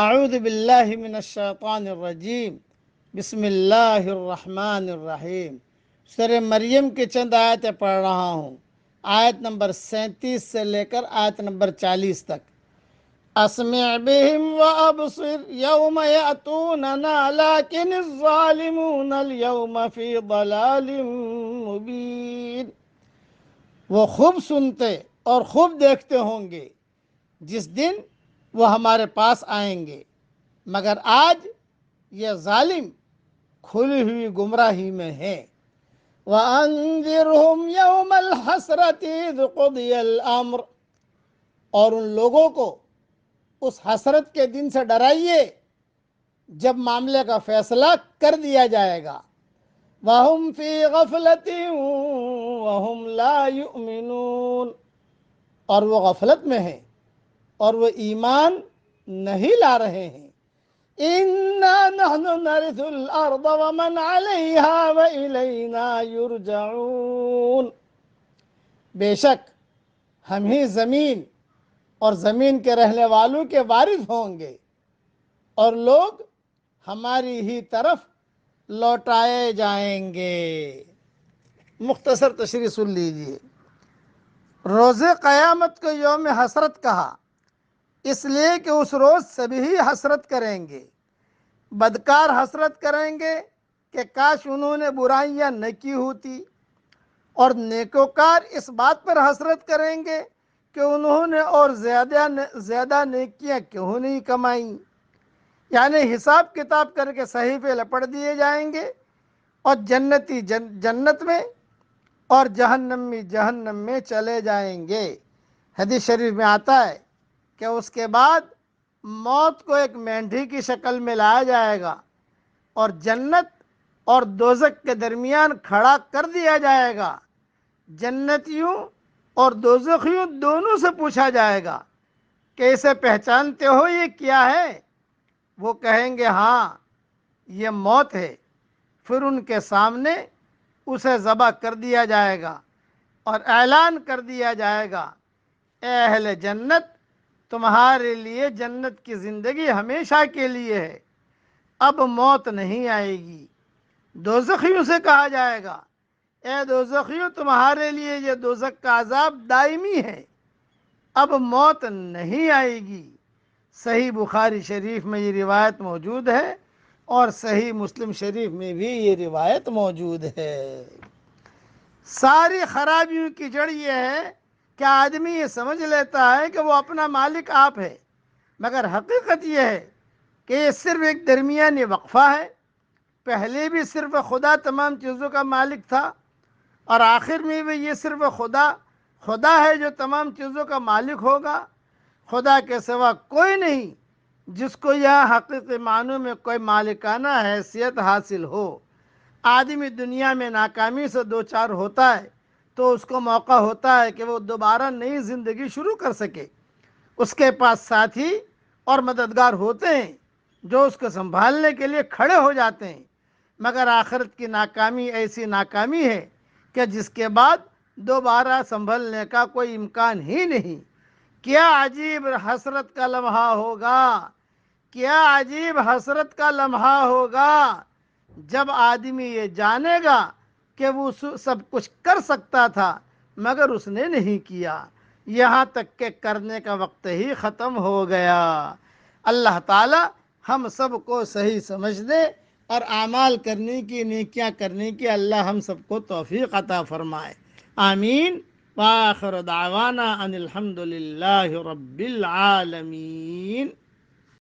اعوذ باللہ من الشیطان الرجیم، بسم اللہ الرحمن الرحیم۔ سورہ مریم کی چند آیتیں پڑھ رہا ہوں، آیت نمبر 37 سے لے کر آیت نمبر 40 تک۔ اسمع بہم وابصر یوم یأتوننا لیکن الظالمون اليوم فی ضلال مبین۔ وہ خوب سنتے اور خوب دیکھتے ہوں گے جس دن وہ ہمارے پاس آئیں گے، مگر آج یہ ظالم کھلی ہوئی گمراہی میں ہیں۔ وَأَنذِرْهُمْ يَوْمَ الْحَسْرَةِ إِذْ قُضِيَ الْأَمْرُ، اور ان لوگوں کو اس حسرت کے دن سے ڈرائیے جب معاملے کا فیصلہ کر دیا جائے گا۔ وَهُمْ فِي غَفْلَةٍ وَهُمْ لَا يُؤْمِنُونَ، اور وہ غفلت میں ہیں اور وہ ایمان نہیں لا رہے ہیں۔ اِنَّا نَحْنُ نَرِثُ الْأَرْضَ وَمَنْ عَلَيْهَا وَإِلَيْنَا يُرْجَعُونَ، بے شک ہم ہی زمین اور زمین کے رہنے والوں کے وارث ہوں گے اور لوگ ہماری ہی طرف لوٹائے جائیں گے۔ مختصر تشریح سن لیجیے۔ روز قیامت کو یوم حسرت کہا اس لیے کہ اس روز سبھی حسرت کریں گے۔ بدکار حسرت کریں گے کہ کاش انہوں نے برائیاں نہ کی ہوتی، اور نیکوکار اس بات پر حسرت کریں گے کہ انہوں نے اور زیادہ نیکیاں کیوں نہیں کمائیں۔ یعنی حساب کتاب کر کے صحیفے لپٹ دیے جائیں گے، اور جنتی جنت میں اور جہنمی جہنم میں چلے جائیں گے۔ حدیث شریف میں آتا ہے کہ اس کے بعد موت کو ایک مینڈھی کی شکل میں لایا جائے گا اور جنت اور دوزخ کے درمیان کھڑا کر دیا جائے گا۔ جنتیوں اور دوزخیوں دونوں سے پوچھا جائے گا کہ اسے پہچانتے ہو یہ کیا ہے؟ وہ کہیں گے ہاں یہ موت ہے۔ پھر ان کے سامنے اسے ذبح کر دیا جائے گا اور اعلان کر دیا جائے گا، اے اہل جنت، تمہارے لیے جنت کی زندگی ہمیشہ کے لیے ہے، اب موت نہیں آئے گی۔ دوزخیوں سے کہا جائے گا، اے دوزخیوں، تمہارے لیے یہ دوزخ کا عذاب دائمی ہے، اب موت نہیں آئے گی۔ صحیح بخاری شریف میں یہ روایت موجود ہے اور صحیح مسلم شریف میں بھی یہ روایت موجود ہے۔ ساری خرابیوں کی جڑ یہ ہے کہ آدمی یہ سمجھ لیتا ہے کہ وہ اپنا مالک آپ ہے، مگر حقیقت یہ ہے کہ یہ صرف ایک درمیانی وقفہ ہے۔ پہلے بھی صرف خدا تمام چیزوں کا مالک تھا، اور آخر میں بھی یہ صرف خدا ہے جو تمام چیزوں کا مالک ہوگا۔ خدا کے سوا کوئی نہیں جس کو یہاں حقیقی معنوں میں کوئی مالکانہ حیثیت حاصل ہو۔ آدمی دنیا میں ناکامی سے دوچار ہوتا ہے تو اس کو موقع ہوتا ہے کہ وہ دوبارہ نئی زندگی شروع کر سکے۔ اس کے پاس ساتھی اور مددگار ہوتے ہیں جو اس کو سنبھالنے کے لیے کھڑے ہو جاتے ہیں، مگر آخرت کی ناکامی ایسی ناکامی ہے کہ جس کے بعد دوبارہ سنبھلنے کا کوئی امکان ہی نہیں۔ کیا عجیب حسرت کا لمحہ ہوگا، کیا عجیب حسرت کا لمحہ ہوگا جب آدمی یہ جانے گا کہ وہ سب کچھ کر سکتا تھا مگر اس نے نہیں کیا، یہاں تک کہ کرنے کا وقت ہی ختم ہو گیا۔ اللہ تعالی ہم سب کو صحیح سمجھ دے اور اعمال کرنے کی، نیکیاں کرنے کی اللہ ہم سب کو توفیق عطا فرمائے، آمین۔ وآخر دعوانا ان الحمد للہ رب العالمین۔